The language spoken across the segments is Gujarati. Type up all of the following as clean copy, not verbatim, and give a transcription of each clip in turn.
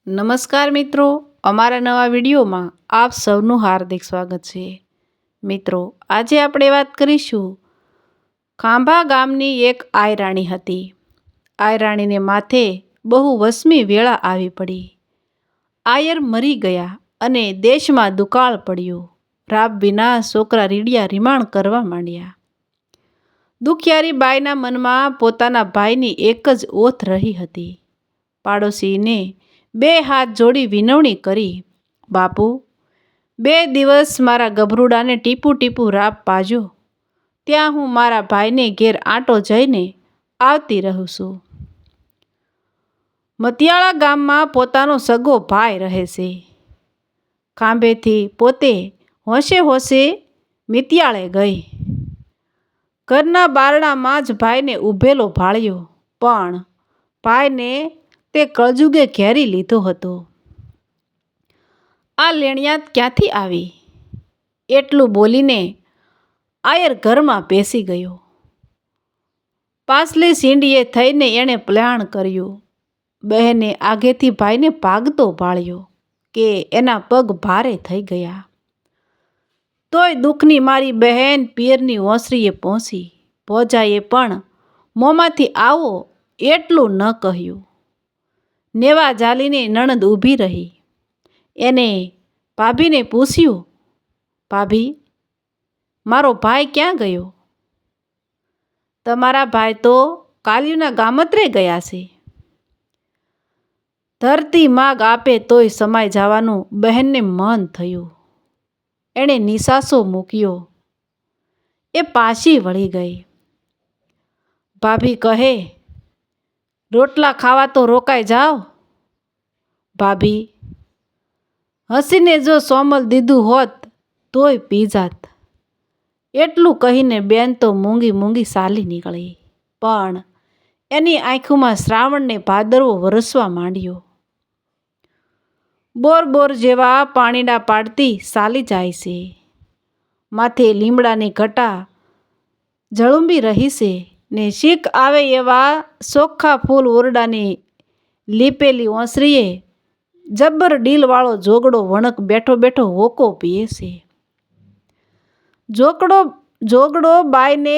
નમસ્કાર મિત્રો, અમારા નવા વિડીયોમાં આપ સૌનું હાર્દિક સ્વાગત છે. મિત્રો, આજે આપણે વાત કરીશું ખાંભા ગામની એક આયરાણી હતી. આયરાણીને માથે બહુ વસમી વેળા આવી પડી. આયર મરી ગયા અને દેશમાં દુકાળ પડ્યો. રાબ વિના છોકરા રીડિયા રીમાણ કરવા માંડ્યા. દુખિયારી બાઈના મનમાં પોતાના ભાઈની એક જ ઓથ રહી હતી. પાડોશીને 2 હાથ જોડી વિનવણી કરી, બાપુ, 2 દિવસ મારા ગભરૂડાને ટીપું ટીપું રાબ પાજો. ત્યાં હું મારા ભાઈને ઘેર આંટો જઈને આવતી રહું છું. મતિયાળા ગામમાં પોતાનો સગો ભાઈ રહે છે. ખાંભેથી પોતે હોશે હોશે મિતિયાળે ગઈ. ઘરના બારણામાં જ ભાઈને ઊભેલો ભાળ્યો, પણ ભાઈને તે કળજુગે ઘેરી લીધો હતો. આ લેણિયાત ક્યાંથી આવી? એટલું બોલીને આયર ઘરમાં બેસી ગયો. પાછલી સીંડીએ થઈને એણે પ્લાણ કર્યું. બહેને આગેથી ભાઈને ભાગતો ભાળ્યો કે એના પગ ભારે થઈ ગયા. તોય દુઃખની મારી બહેન પિયરની ઓસરીએ પહોંચી. ભોજાએ પણ મોંમાંથી આવો એટલું ન કહ્યું. નેવા જાલીને નણંદ ઊભી રહી. એને ભાભીને પૂછ્યું, ભાભી, મારો ભાઈ ક્યાં ગયો? તમારા ભાઈ તો કાલિયુના ગામત્રે ગયા છે. ધરતી માગ આપે તોય સમાઈ જવાનું બહેનને મન થયું. એણે નિસાસો મૂક્યો. એ પાછી વળી ગઈ. ભાભી કહે, રોટલા ખાવા તો રોકાઈ જાઓ. ભાભી, હસીને જો સોમલ દીધું હોત તોય પી જાત. એટલું કહીને બેન તો મૂંગી મૂંગી ચાલી નીકળી. પણ એની આંખોમાં શ્રાવણને ભાદરવો વરસવા માંડ્યો. બોર બોર જેવા પાણીડા પાડતી ચાલી જાય છે. માથે લીમડાની ઘટા ઝળુંબી રહી છે ને શીખ આવે એવા ચોખ્ખા ફૂલ ઓરડાની લીપેલી ઓસરીએ જબ્બર ડીલવાળો જોગડો વણક બેઠો બેઠો હોકો પીએ છે. જોગડો બાઈને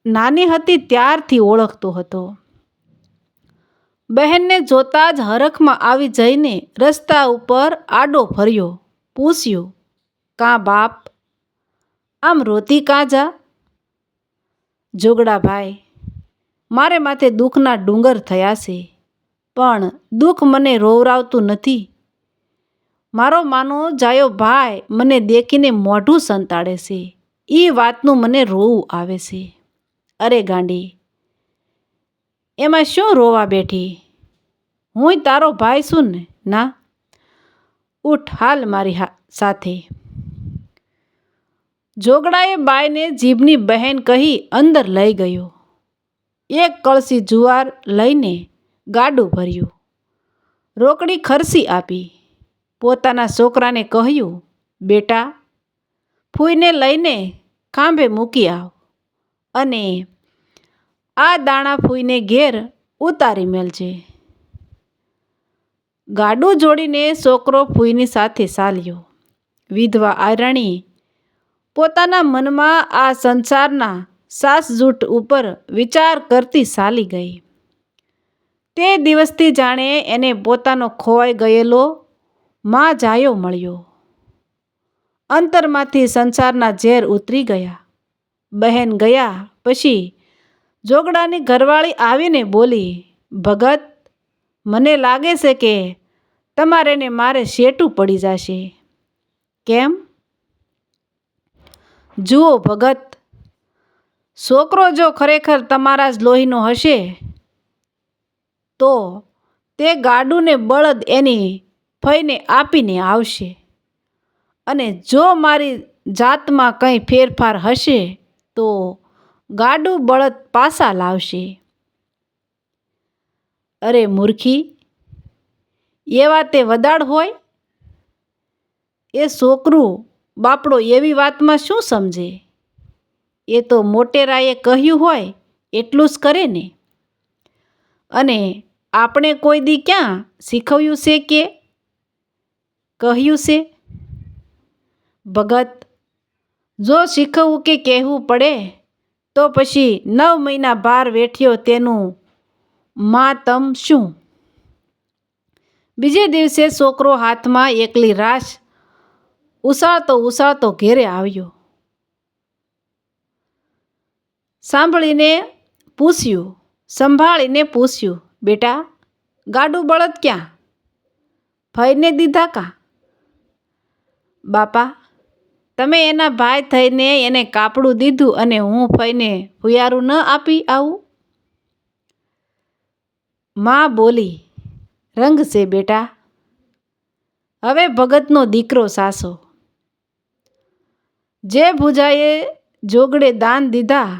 નાની હતી ત્યારથી ઓળખતો હતો. બહેનને જોતા જ હરખમાં આવી જઈને રસ્તા ઉપર આડો ફર્યો. પૂછ્યું, કાં બાપ, આમ રોતી કાં જા? જોગડા ભાઈ, મારે માથે દુઃખના ડુંગર થયા છે, પણ દુઃખ મને રોવરાવતું નથી. મારો માનો જાયો ભાઈ મને દેખીને મોઢું સંતાડે છે. એ વાતનું મને રોવું આવે છે. અરે ગાંડી, એમાં શું રોવા બેઠી? હુંય તારો ભાઈ છું ને? ના, ઉઠ, હાલ મારી સાથે. જોગડાએ બાઈને જીભની બહેન કહી અંદર લઈ ગયો. એક કળશી જુવાર લઈને ગાડું ભર્યું. રોકડી ખર્ચી આપી. પોતાના છોકરાને કહ્યું, બેટા, ફૂઈને લઈને ખાંભે મૂકી આવ અને આ દાણા ફૂઈને ઘેર ઉતારી મેલજે. ગાડું જોડીને છોકરો ફૂઈની સાથે ચાલ્યો. વિધવા આયરાણી પોતાના મનમાં આ સંસારના સાસજૂઠ ઉપર વિચાર કરતી ચાલી ગઈ. તે દિવસથી જાણે એને પોતાનો ખોવાઈ ગયેલો માં જાયો મળ્યો. અંતરમાંથી સંસારના ઝેર ઉતરી ગયા. બહેન ગયા પછી જોગડાની ઘરવાળી આવીને બોલી, ભગત, મને લાગે છે કે તમારે ને મારે શેટું પડી જશે. કેમ? જુઓ ભગત, છોકરો જો ખરેખર તમારા જ લોહીનો હશે તો તે ગાડુને બળદ એની ફઈને આપીને આવશે, અને જો મારી જાતમાં કંઈ ફેરફાર હશે તો ગાડું બળદ પાછા લાવશે. અરે મૂર્ખી, એવા તે વદાડ હોય? એ છોકરું બાપડો એવી વાતમાં શું સમજે? એ તો મોટેરાએ કહ્યું હોય એટલું જ કરે ને. અને આપણે કોઈ દી ક્યાં શીખવ્યું છે કે કહ્યું છે? ભગત, જો શીખવવું કે કહેવું પડે તો પછી 9 મહિના ભાર વેઠ્યો તેનું માતમ શું? બીજે દિવસે છોકરો હાથમાં એકલી રાશ ઉછાળતો ઉછાળતો ઘેરે આવ્યો. સંભાળીને પૂછ્યું, બેટા, ગાડું બળદ ક્યાં? ફઈને દીધા કા? બાપા, તમે એના ભાઈ થઈને એને કાપડું દીધું અને હું ફઈને હુયારું ન આપી આવું? માં બોલી, રંગ છે બેટા, હવે ભગતનો દીકરો સાસો. જે ભુજાએ જોગડે દાન દીધા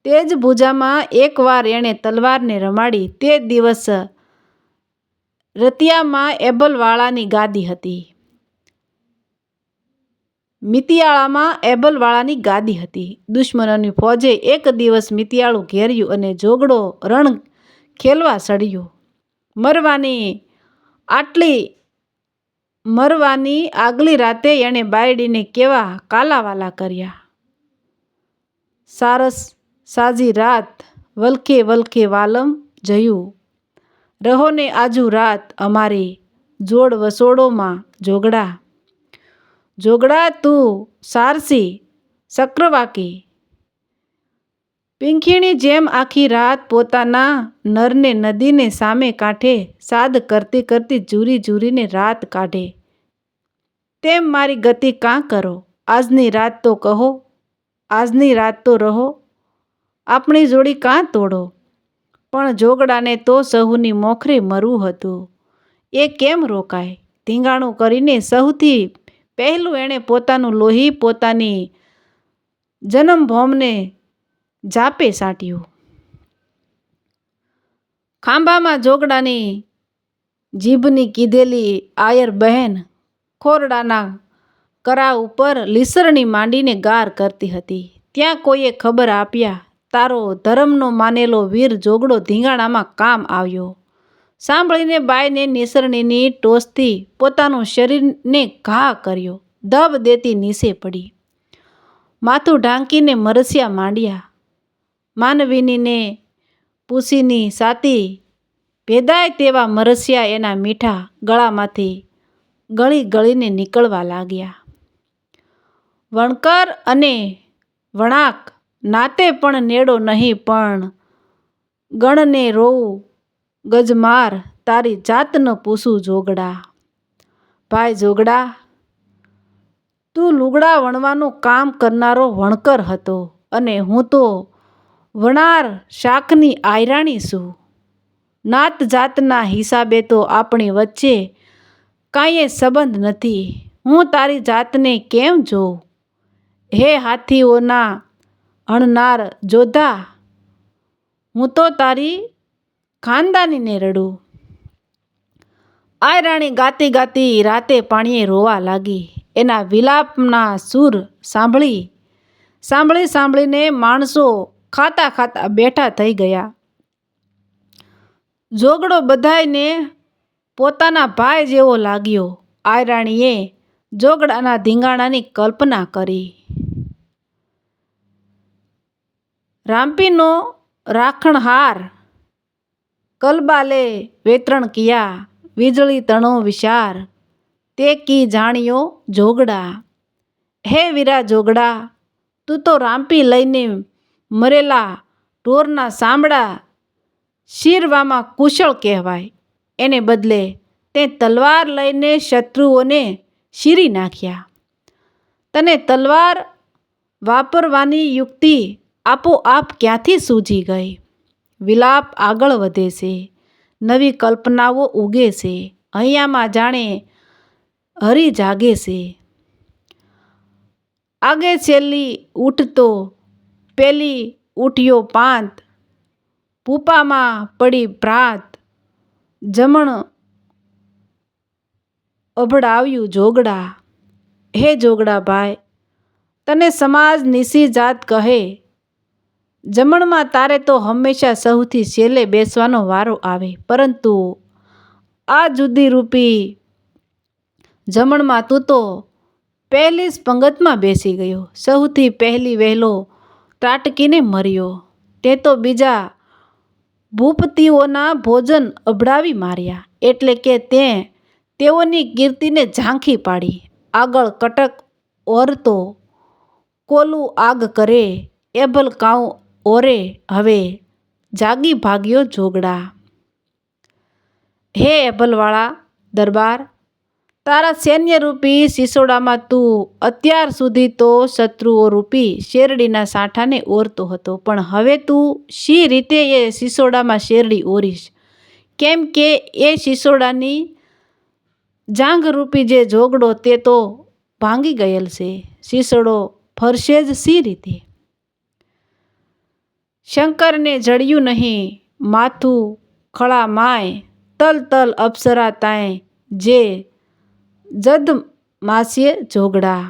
તે જ ભુજામાં એકવાર એણે તલવારને રમાડી. તે દિવસ રતિયામાં એબલવાળાની ગાદી હતી. મિતિયાળામાં એબલવાળાની ગાદી હતી. દુશ્મનોની ફોજે એક દિવસ મિતિયાળું ઘેર્યું અને જોગડો રણ ખેલવા સળ્યો. મરવાની આગલી રાતે એણે બાયડીને કેવા કાલાવાલા કર્યા. સારસ સાજી રાત વલખે વલખે વાલમ જયું, રહોને આજુ રાત અમારી જોડ વસોડોમાં જોગડા. જોગડા તું સારસી ચક્રવાકી, પીંખીણી જેમ આખી રાત પોતાના નરને નદીને સામે કાંઠે સાદ કરતી કરતી જુરી જુરીને રાત કાઢે. તેમ મારી ગતિ કાં કરો? આજની રાત તો કહો, આજની રાત તો રહો, આપણી જોડી કાં તોડો? પણ જોગડાને તો સહુની મોખરે મરવું હતું. એ કેમ રોકાય? ધીંગાણું કરીને સહુથી પહેલું એણે પોતાનું લોહી પોતાની જન્મભૂમને જાપે સાટ્યું. ખાંભામાં જોગડાની જીભની કીધેલી આયર બહેન ખોરડાના કરા ઉપર લીસરણી માંડીને ગાર કરતી હતી. ત્યાં કોઈએ ખબર આપ્યા, તારો ધર્મનો માનેલો વીર જોગડો ધીંગાણામાં કામ આવ્યો. સાંભળીને બાઈને નિસરણીની ટોચથી પોતાનું શરીરને ઘા કર્યો. ધબ દેતી નીચે પડી. માથું ઢાંકીને મરસ્યા માંડ્યા. માનવીનીને પૂછીની સાતી ભેદાય તેવા મરસ્યા એના મીઠા ગળામાંથી ગળી ગળીને નીકળવા લાગ્યા. વણકર અને વણાક નાતે પણ નેડો નહીં, પણ ગણને રોવું ગજમાર તારી જાતને પૂછું જોગડા. ભાઈ જોગડા, તું લુગડા વણવાનું કામ કરનારો વણકર હતો અને હું તો વણાર શાખની આયરાણી છું. નાત જાતના હિસાબે તો આપણી વચ્ચે કાંઈ સંબંધ નથી. હું તારી જાતને કેમ જોઉં? હે હાથીઓના હણનાર જોધા, હું તો તારી ખાનદાનીને રડું. આયરાણી ગાતી ગાતી રાતે પાણીએ રોવા લાગી. એના વિલાપના સૂર સાંભળીને માણસો ખાતા ખાતા બેઠા થઈ ગયા. જોગડો બધાયને પોતાના ભાઈ જેવો લાગ્યો. આયરાણીએ જોગડાના ધીંગાણાની કલ્પના કરી. રામપીનો રાખણહાર કલબાલે વેતરણ કિયા, વીજળી તણો વિચાર તે કી જાણ્યો જોગડા. હે વીરા જોગડા, તું તો રામપી લઈને મરેલા ઢોરના સાંભળા શીરવામાં કુશળ કહેવાય. એને બદલે તે તલવાર લઈને શત્રુઓને શીરી નાખ્યા. તને તલવાર વાપરવાની યુક્તિ આપોઆપ ક્યાંથી સૂઝી ગઈ? વિલાપ આગળ વધે છે, નવી કલ્પનાઓ ઉગે છે. હૈયામાં જાણે હરી જાગે છે. આગે છેલ્લી ઊઠ તો પેલી ઊઠ્યો પાંત, પૂપામાં પડી ભ્રાત, જમણ અભડાવ્યું જોગડા. હે જોગડા ભાઈ, તને સમાજ નીચી જાત કહે. જમણમાં તારે તો હંમેશા સૌથી છેલ્લે બેસવાનો વારો આવે, પરંતુ આ જુદી રૂપી જમણમાં તું તો પહેલી જ પંગતમાં બેસી ગયો, સૌથી પહેલી વહેલો ત્રાટકીને મર્યો. તે તો બીજા ભૂપતિઓના ભોજન અભડાવી માર્યા, એટલે કે તેઓની કીર્તિને ઝાંખી પાડી. આગળ કટક ઓરતો કોલું આગ કરે, એભલ કાઉ ઓરે હવે જાગી ભાગ્યો જોગડા. હે એભલવાળા દરબાર, તારા સૈન્યરૂપી સિસોડામાં તું અત્યાર સુધી તો શત્રુઓ રૂપી શેરડીના સાંઠાને ઓરતો હતો, પણ હવે તું શી રીતે એ સિસોડામાં શેરડી ઓરીશ? કેમ કે એ સિસોડાની જાંઘરૂપી જે જોગડો તે તો ભાંગી ગયેલ છે. સિસોડો ફરશે જ સી રીતે? શંકરને જડ્યું નહીં માથું ખળા માય, તલ તલ અપ્સરા તાંય જે જદ માસ્ય જોગડા.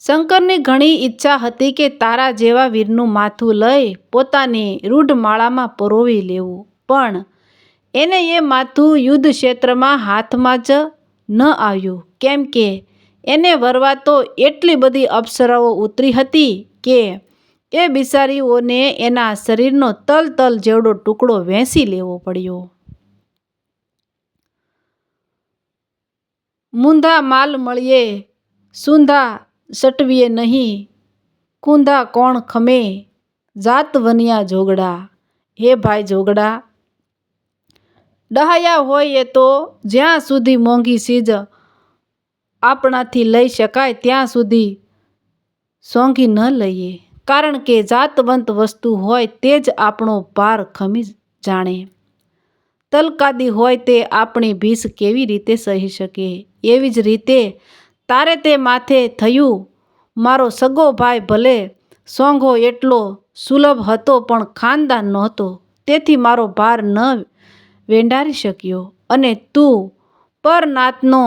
શંકરની ઘણી ઈચ્છા હતી કે તારા જેવા વીરનું માથું લઈ પોતાની રૂઢમાળામાં પરોવી લેવું, પણ એને એ માથું યુદ્ધ ક્ષેત્રમાં હાથમાં જ ન આવ્યું, કેમ કે એને વરવા તો એટલી બધી અપ્સરાઓ ઉતરી હતી કે એ બિચારીઓને એના શરીરનો તલ તલ જેવડો ટુકડો વેંસી લેવો પડ્યો. મૂંધા માલ મળીએ સૂંધા સટવીએ નહીં, કૂંધા કોણ ખમે જાત વનિયા જોગડા. હે ભાઈ જોગડા, ડહાયા હોય એ તો જ્યાં સુધી મોંઘી ચીજ આપણાથી લઈ શકાય ત્યાં સુધી સોંઘી ન લઈએ, કારણ કે જાતવંત વસ્તુ હોય તે જ આપણો ભાર ખમી જાણે. તલકાદી હોય તે આપણી ભીસ કેવી રીતે સહી શકે? એવી જ રીતે તારે તે માથે થયું. મારો સગો ભાઈ ભલે સોંઘો એટલો સુલભ હતો, પણ ખાનદાન નહોતો, તેથી મારો ભાર ન વેંડારી શક્યો. અને તું પરનાતનો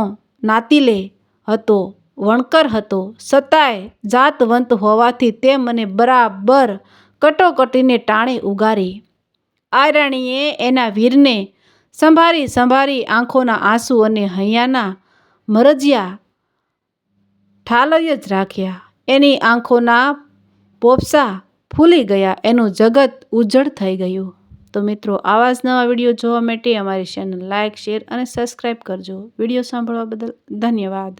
નાતીલે હતો, વણકર હતો, છતાંય જાતવંત હોવાથી તે મને બરાબર કટોકટીને ટાણે ઉગારી. આયરાણીએ એના વીરને સંભારી સંભારી આંખોના આંસુ અને હૈયાના મરજિયા ઠાલવ્ય જ રાખ્યા. એની આંખોના પોપસા ફૂલી ગયા, એનું જગત ઉજ્જડ થઈ ગયું. તો મિત્રો, આવા જ નવા વિડીયો જોવા માટે અમારી ચેનલ લાઇક, શેર અને સબસ્ક્રાઈબ કરજો. વિડીયો સાંભળવા બદલ ધન્યવાદ.